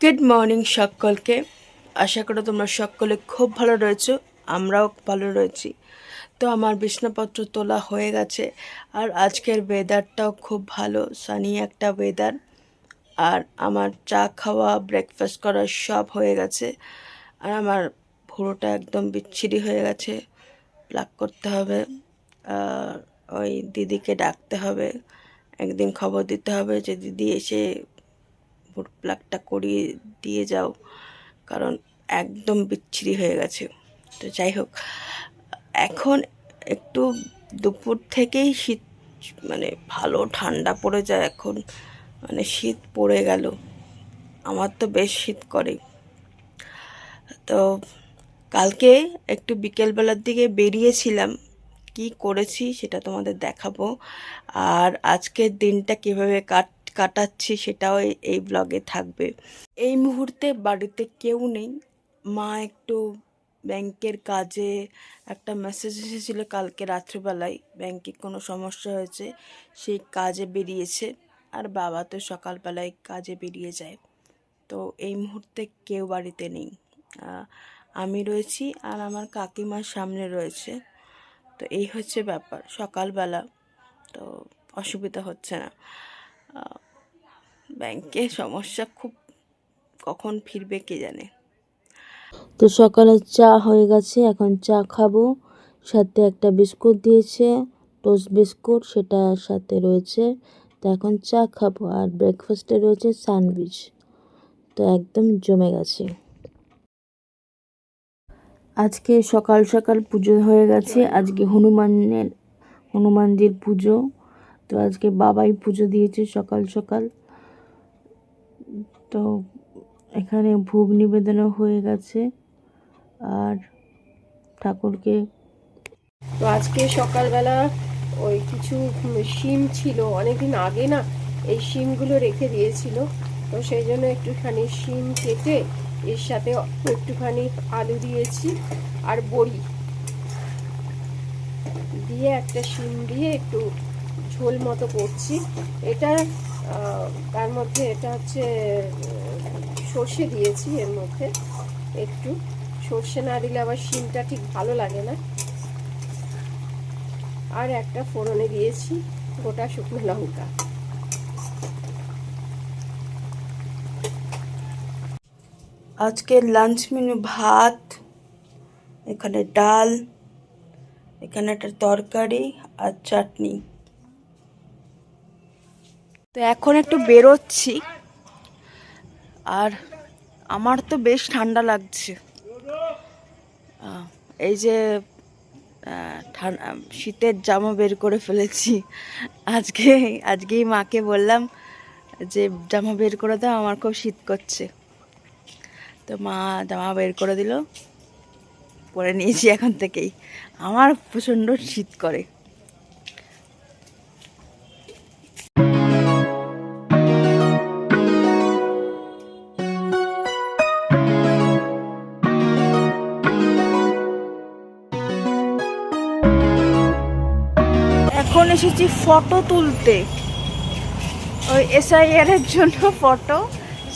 Good morning সকলকে। আশা করি তোমরা সকলে খুব ভালো রয়েছো, আমরাও ভালো রয়েছি। তো আমার বিছানাপত্র তোলা হয়ে গেছে, আর আজকের ওয়েদারটাও খুব ভালো, সানি একটা ওয়েদার। আর আমার চা খাওয়া, ব্রেকফাস্ট করা সব হয়ে গেছে। আর আমার ভুঁড়োটা একদম বিচ্ছিরি হয়ে গেছে, প্লাক করতে হবে। আর ওই দিদিকে ডাকতে হবে, একদিন খবর দিতে হবে যে দিদি এসে ভুঁড় প্লাকটা করিয়ে দিয়ে যাও, কারণ একদম বিচ্ছিরি হয়ে গেছে। তো যাই হোক, এখন একটু দুপুর থেকেই শীত, মানে ভালো ঠান্ডা পড়ে যায় এখন, মানে শীত পড়ে গেল। আমার তো বেশ শীত করে। তো কালকে একটু বিকেলবেলার দিকে বেরিয়েছিলাম, কি করেছি সেটা তোমাদের দেখাবো। আর আজকের দিনটা কিভাবে কাটাচ্ছি সেটাও এই ব্লগে থাকবে। এই মুহূর্তে বাড়িতে কেউ নেই, মা একটু ব্যাংকের কাজে, একটা মেসেজ এসেছিল কালকে রাত্রিবেলায়, ব্যাংকে কোনো সমস্যা হয়েছে, সেই কাজে বেরিয়েছে। আর বাবা তো সকালবেলায় কাজে বেরিয়ে যায়। তো এই মুহূর্তে কেউ বাড়িতে নেই, আমি রয়েছি আর আমার কাকিমার সামনে রয়েছে। তো এই হচ্ছে ব্যাপার সকালবেলা, তো অসুবিধা হচ্ছে না। ব্যাংকে সমস্যা খুব, কখন ফিরবে কে জানে। তো সকালে চা হয়ে গেছে, এখন চা খাবো। সাথে একটা বিস্কুট দিয়েছে, টোস্ট বিস্কুট, সেটা সাথে রয়েছে। তো এখন চা খাবো, আর ব্রেকফাস্টে রয়েছে স্যান্ডউইচ। তো একদম জমে গেছে। আজকে সকাল সকাল পুজো হয়ে গেছে, আজকে হনুমানজির পুজো। তো আজকে বাবাই পুজো দিয়েছে সকাল সকাল। তো এখানে ভোগ নিবেদনও হয়ে গেছে, আর ঠাকুরকে। তো আজকে সকালবেলা ওই কিছু শিম ছিল, অনেকদিন আগে না এই শিমগুলো রেখে দিয়েছিল, তো সেই জন্য একটুখানি শিম কেটে এর সাথে একটুখানি আলু দিয়েছি আর বড়ি দিয়ে একটা শিম দিয়ে একটু ঝোল মতো করছি। এটা তার মধ্যে এটা হচ্ছে সর্ষে দিয়েছি, এর মধ্যে একটু সর্ষে না দিলে আবার শিমটা ঠিক ভালো লাগে না। আর একটা ফোড়নে দিয়েছি গোটা শুকনো লঙ্কা। আজকের লাঞ্চ মেনু ভাত, এখানে ডাল, এখানে একটা তরকারি আর চাটনি। তো এখন একটু বেরোচ্ছি, আর আমার তো বেশ ঠান্ডা লাগছে। এই যে শীতের জামা বের করে ফেলেছি। আজকেই মাকে বললাম যে জামা বের করে দাও, আমার খুব শীত করছে। তো মা জামা বের করে দিল, পরে নিয়েছি এখন থেকেই। আমার প্রচণ্ড শীত করে। এখন এসেছি ফটো তুলতে, ওই এসআইআর এর জন্য ফটো,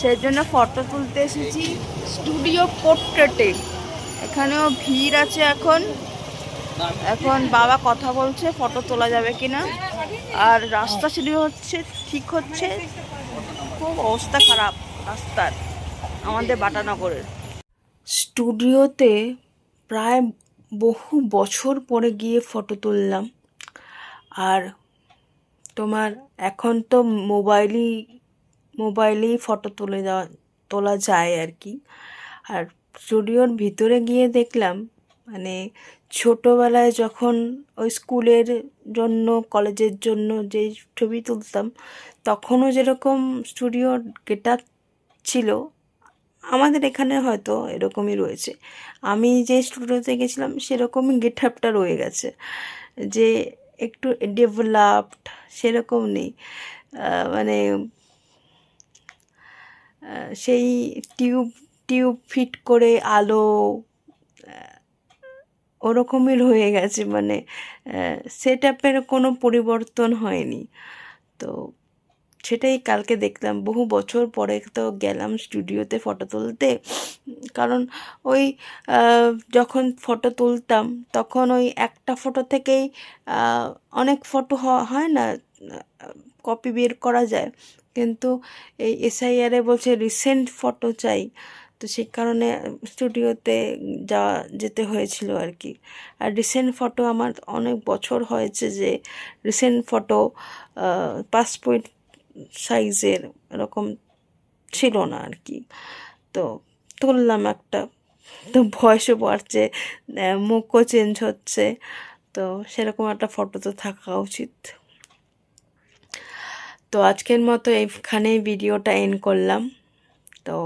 সেই জন্য ফটো তুলতে এসেছি স্টুডিও পোর্ট্রেটে। এখানেও ভিড় আছে এখন। এখন বাবা কথা বলছে ফটো তোলা যাবে কিনা, আর রাস্তা ঠিক হচ্ছে। খুব অবস্থা খারাপ রাস্তার আমাদের বাটানগরের। স্টুডিওতে প্রায় বহু বছর পরে গিয়ে ফটো তুললাম। আর তোমার এখন তো মোবাইলেই ফটো তোলা যায় আর কি। আর স্টুডিওর ভিতরে গিয়ে দেখলাম, মানে ছোটোবেলায় যখন ওই স্কুলের জন্য, কলেজের জন্য যেই ছবি তুলতাম, তখনও যেরকম স্টুডিওর গেটআপ ছিল, আমাদের এখানে হয়তো এরকমই রয়েছে। আমি যে স্টুডিওতে গেছিলাম সেরকমই গেটআপটা রয়ে গেছে, যে একটু ডেভেলপড সেরকম নেই। মানে সেই টিউব টিউব ফিট করে আলো ওরকমই রয়ে গেছে, মানে সেট আপের কোনো পরিবর্তন হয়নি। তো সেটাই কালকে দেখলাম, বহু বছর পরে তো গেলাম স্টুডিওতে ফটো তুলতে। কারণ ওই যখন ফটো তুলতাম তখন ওই একটা ফটো থেকেই অনেক ফটো হয় না, কপি বের করা যায়, কিন্তু এই এসআইআরে বলছে রিসেন্ট ফটো চাই। তো সেই কারণে স্টুডিওতে যেতে হয়েছিল আর কি। আর রিসেন্ট ফটো আমার অনেক বছর হয়েছে যে রিসেন্ট ফটো পাসপোর্ট সাইজের এরকম ছিল না আর কি। তো তুললাম একটা, তো বয়সও বাড়ছে, মুখও চেঞ্জ হচ্ছে, তো সেরকম একটা ফটো তো থাকা উচিত। তো আজকের মতো এইখানেই ভিডিওটা এন্ড করলাম। তো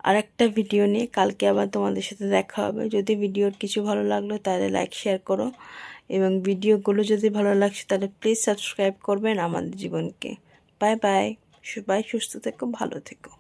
আরেকটা ভিডিও নিয়ে কালকে আবার তোমাদের সাথে দেখা হবে। যদি ভিডিওর কিছু ভালো লাগলো তাহলে লাইক শেয়ার করো, এবং ভিডিওগুলো যদি ভালো লাগছে তাহলে প্লিজ সাবস্ক্রাইব করবেন আমাদের জীবনকে। বাই বাই, সবাই সুস্থ থেকো, ভালো থেকো।